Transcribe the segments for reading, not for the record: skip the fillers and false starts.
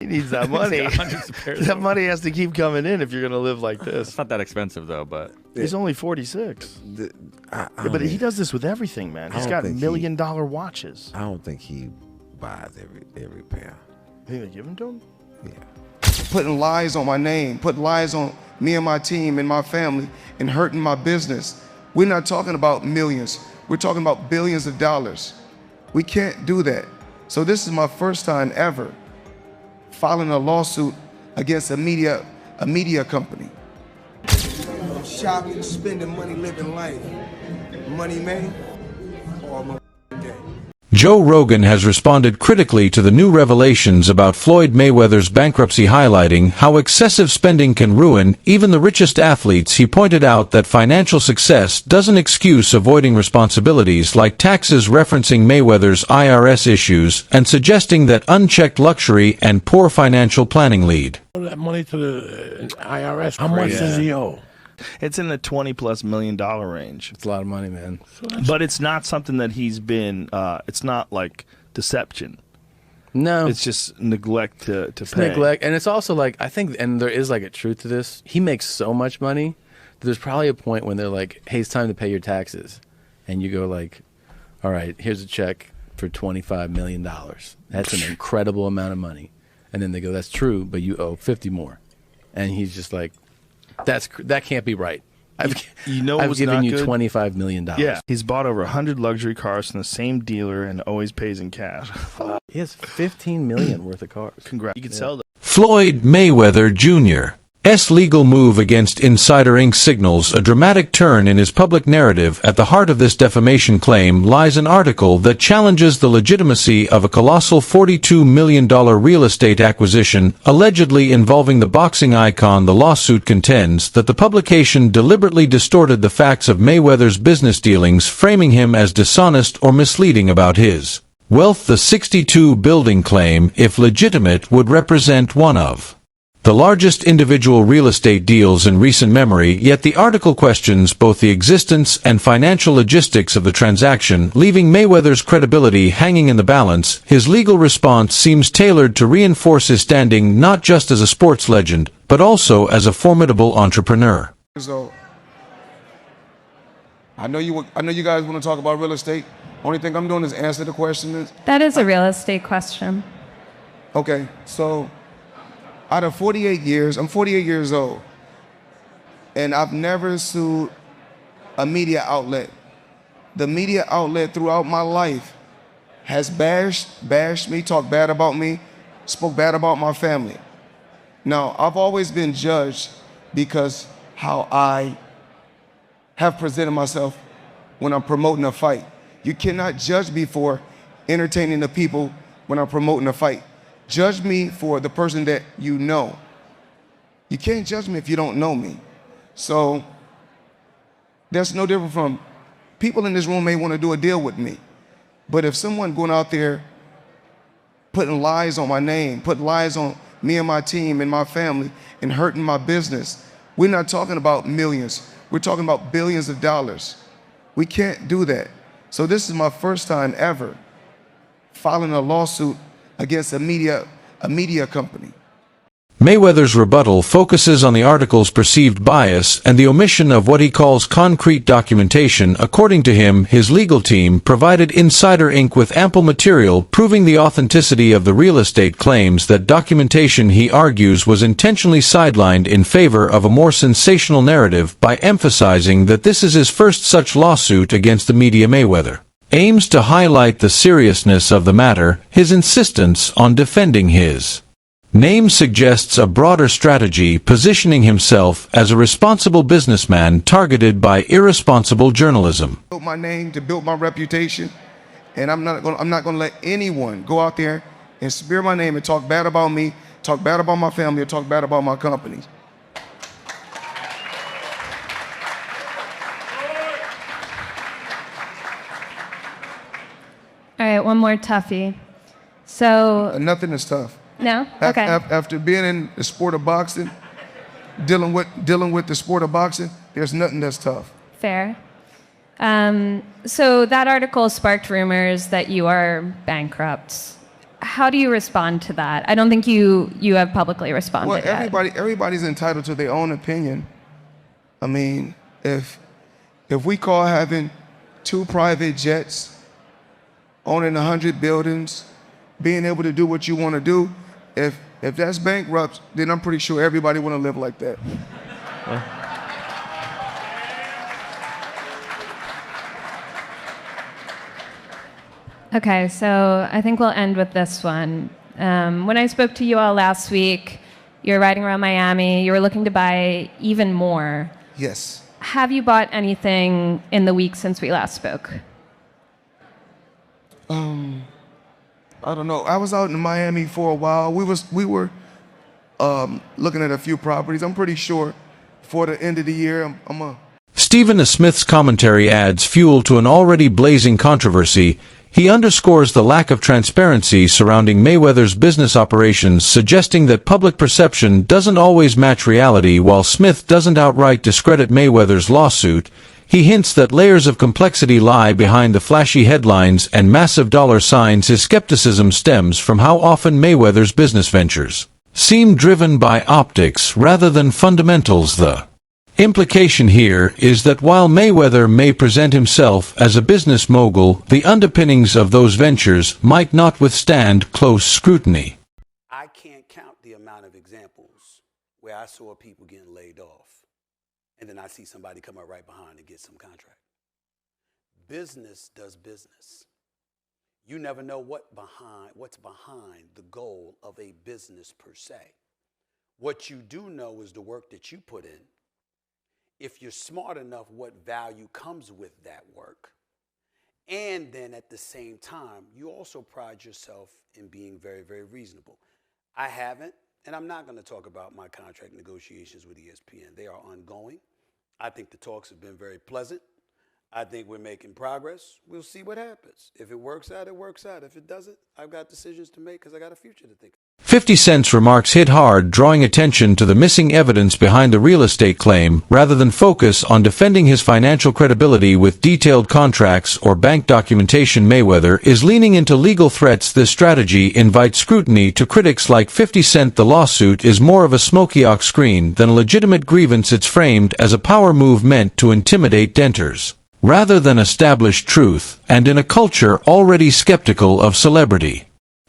He needs that money. Hundreds of pairs. That money has to keep coming in if you're going to live like this. It's not that expensive though, but He's only 46. But he does this with everything, man. He's got $1 million watches. I don't think he buys every pair. You think they give them to him? Yeah. Putting lies on my name, putting lies on me and my team and my family, and hurting my business. We're not talking about millions. We're talking about billions of dollars. We can't do that. So this is my first time ever filing a lawsuit against a media company. I'm shopping, spending money, living life. Money made, all my day. Joe Rogan has responded critically to the new revelations about Floyd Mayweather's bankruptcy, highlighting how excessive spending can ruin even the richest athletes. He pointed out that financial success doesn't excuse avoiding responsibilities like taxes, referencing Mayweather's IRS issues and suggesting that unchecked luxury and poor financial planning lead. That money to the IRS, how much does he owe? It's in the $20+ million range. It's a lot of money, man. But it's not something that he's been, it's not like deception. No. It's just neglect to It's pay. neglect. And it's also like, I think, and there is like a truth to this. He makes so much money that there's probably a point when they're like, hey, it's time to pay your taxes. And you go like, all right, here's a check for $25 million. That's an incredible amount of money. And then they go, that's true, but you owe 50 more. And he's just like, that can't be right. I've given you $25 million. Yeah, he's bought over 100 luxury cars from the same dealer and always pays in cash. He has $15 million worth of cars. Congrats. You can sell them. Floyd Mayweather Jr.'s legal move against Insider Inc. signals a dramatic turn in his public narrative. At the heart of this defamation claim lies an article that challenges the legitimacy of a colossal $42 million real estate acquisition, allegedly involving the boxing icon. The lawsuit contends that the publication deliberately distorted the facts of Mayweather's business dealings, framing him as dishonest or misleading about his wealth. The 62-building claim, if legitimate, would represent one of the largest individual real estate deals in recent memory, yet the article questions both the existence and financial logistics of the transaction, leaving Mayweather's credibility hanging in the balance. His legal response seems tailored to reinforce his standing not just as a sports legend, but also as a formidable entrepreneur. So, I know you guys want to talk about real estate. Only thing I'm doing is answer the question. That is a real estate question. Okay, so out of 48 years, I'm 48 years old, and I've never sued a media outlet. The media outlet throughout my life has bashed me, talked bad about me, spoke bad about my family. Now, I've always been judged because how I have presented myself when I'm promoting a fight. You cannot judge me for entertaining the people when I'm promoting a fight. Judge me for the person that you know. You can't judge me if you don't know me. So that's no different from people in this room may want to do a deal with me. But if someone going out there putting lies on my name, putting lies on me and my team and my family and hurting my business, we're not talking about millions. We're talking about billions of dollars. We can't do that. So this is my first time ever filing a lawsuit against a media company. Mayweather's rebuttal focuses on the article's perceived bias and the omission of what he calls concrete documentation. According to him, his legal team provided Insider Inc. with ample material proving the authenticity of the real estate claims. That documentation, he argues, was intentionally sidelined in favor of a more sensational narrative by emphasizing that this is his first such lawsuit against the media. Mayweather aims to highlight the seriousness of the matter. His insistence on defending his name suggests a broader strategy, positioning himself as a responsible businessman targeted by irresponsible journalism. Built my name to build my reputation, and I'm not going to let anyone go out there and smear my name and talk bad about me, talk bad about my family, or talk bad about my company. All right, one more toughie. So Nothing is tough. no, okay. After being in the sport of boxing, dealing with the sport of boxing, there's nothing that's tough. Fair. So that article sparked rumors that you are bankrupt. how do you respond to that? I don't think you have publicly responded Well, yet. everybody's entitled to their own opinion. I mean, if we call having 2 private jets, owning 100 buildings, being able to do what you want to do, if that's bankrupt, then I'm pretty sure everybody want to live like that. Okay, so I think we'll end with this one. When I spoke to you all last week, you were riding around Miami, you were looking to buy even more. Yes. Have you bought anything in the week since we last spoke? I don't know. I was out in Miami for a while. We were looking at a few properties. I'm pretty sure for the end of the year, Stephen A. Smith's commentary adds fuel to an already blazing controversy. He underscores the lack of transparency surrounding Mayweather's business operations, suggesting that public perception doesn't always match reality. While Smith doesn't outright discredit Mayweather's lawsuit, he hints that layers of complexity lie behind the flashy headlines and massive dollar signs. His skepticism stems from how often Mayweather's business ventures seem driven by optics rather than fundamentals. The implication here is that while Mayweather may present himself as a business mogul, the underpinnings of those ventures might not withstand close scrutiny. I can't count the amount of examples where I saw people getting laid off, and then I see somebody come up right behind and get some contract. Business does business. You never know what's behind the goal of a business per se. What you do know is the work that you put in. If you're smart enough, what value comes with that work. And then at the same time, you also pride yourself in being very, very reasonable. I haven't, and I'm not going to talk about my contract negotiations with ESPN. They are ongoing. I think the talks have been very pleasant. I think we're making progress. We'll see what happens. If it works out, it works out. If it doesn't, I've got decisions to make because I got a future to think of. 50 Cent's remarks hit hard, drawing attention to the missing evidence behind the real estate claim, rather than focus on defending his financial credibility with detailed contracts or bank documentation. Mayweather is leaning into legal threats. This strategy invites scrutiny. To critics like 50 Cent, the lawsuit is more of a smokey-ox screen than a legitimate grievance. It's framed as a power move meant to intimidate denters, rather than establish truth, and in a culture already skeptical of celebrity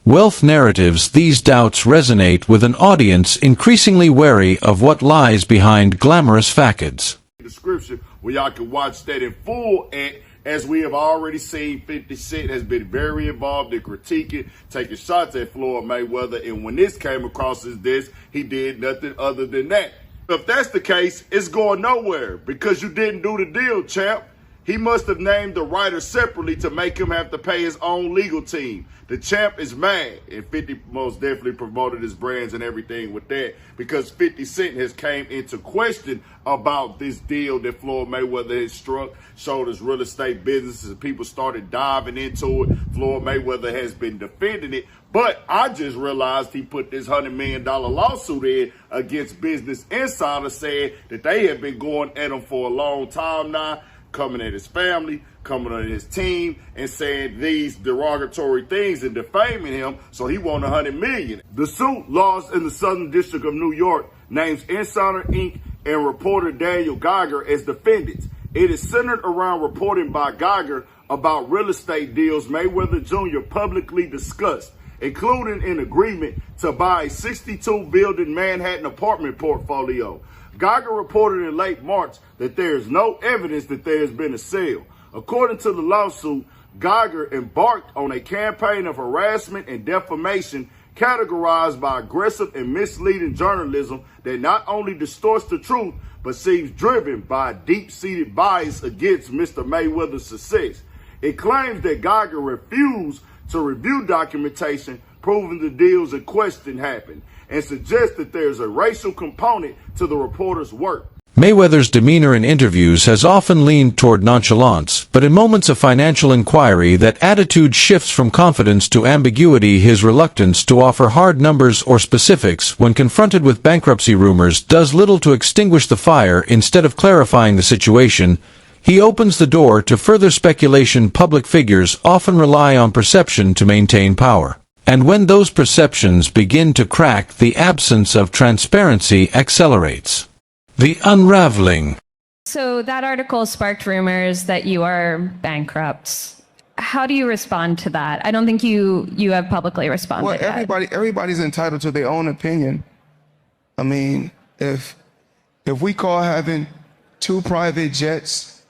wealth narratives, these doubts resonate with an audience increasingly wary of what lies behind glamorous facades. Description where y'all can watch that in full, and as we have already seen, 50 Cent has been very involved in critiquing, taking shots at Floyd Mayweather, and when this came across his desk, he did nothing other than that. If that's the case, it's going nowhere because you didn't do the deal, champ. He must have named the writer separately to make him have to pay his own legal team. The champ is mad, and 50 most definitely promoted his brands and everything with that, because 50 Cent has came into question about this deal that Floyd Mayweather has struck, showed his real estate businesses, and people started diving into it. Floyd Mayweather has been defending it, but I just realized he put this $100 million lawsuit in against Business Insider, saying that they have been going at him for a long time now, coming at his family, coming at his team, and saying these derogatory things and defaming him, so he won $100 million. The suit, lost in the Southern District of New York, names Insider Inc. and reporter Daniel Geiger as defendants. It is centered around reporting by Geiger about real estate deals Mayweather Jr. publicly discussed, including an agreement to buy a 62-building Manhattan apartment portfolio. Geiger reported in late March that there is no evidence that there has been a sale. According to the lawsuit, Geiger embarked on a campaign of harassment and defamation categorized by aggressive and misleading journalism that not only distorts the truth, but seems driven by a deep-seated bias against Mr. Mayweather's success. It claims that Geiger refused to review documentation proving the deals in question happened, and suggests that there's a racial component to the reporter's work. Mayweather's demeanor in interviews has often leaned toward nonchalance, but in moments of financial inquiry that attitude shifts from confidence to ambiguity. His reluctance to offer hard numbers or specifics when confronted with bankruptcy rumors does little to extinguish the fire. Instead of clarifying the situation, he opens the door to further speculation. Public figures often rely on perception to maintain power. And when those perceptions begin to crack, the absence of transparency accelerates. The unraveling. So that article sparked rumors that you are bankrupt. How do you respond to that? I don't think you have publicly responded. Well, everybody's entitled to their own opinion. I mean, if we call having 2 private jets,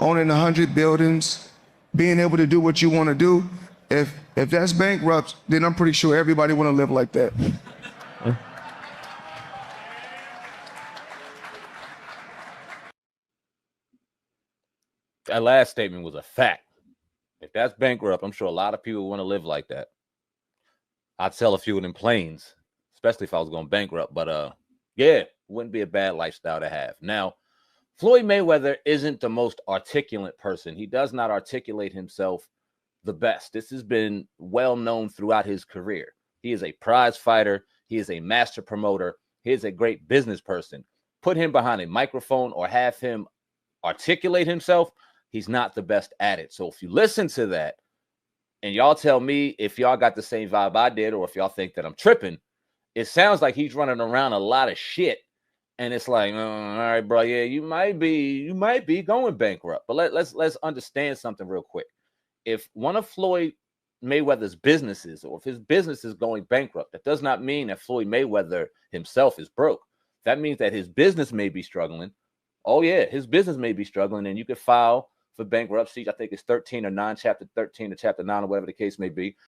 owning 100 buildings, being able to do what you want to do, if that's bankrupt, then I'm pretty sure everybody want to live like that. That last statement was a fact. If that's bankrupt, I'm sure a lot of people want to live like that. I'd sell a few of them planes, especially if I was going bankrupt. But yeah, wouldn't be a bad lifestyle to have. Now, Floyd Mayweather isn't the most articulate person. He does not articulate himself the best. This has been well known throughout his career. He is a prize fighter. He is a master promoter. He is a great business person. Put him behind a microphone or have him articulate himself, he's not the best at it. So if you listen to that and y'all tell me if y'all got the same vibe I did or if y'all think that I'm tripping, it sounds like he's running around a lot of shit. And it's like, all right, bro, yeah, you might be going bankrupt. But let's understand something real quick. If one of Floyd Mayweather's businesses or if his business is going bankrupt, that does not mean that Floyd Mayweather himself is broke. That means that his business may be struggling. Oh, yeah, his business may be struggling, and you could file for bankruptcy. I think it's 13 or 9, chapter 13 or chapter 9 or whatever the case may be.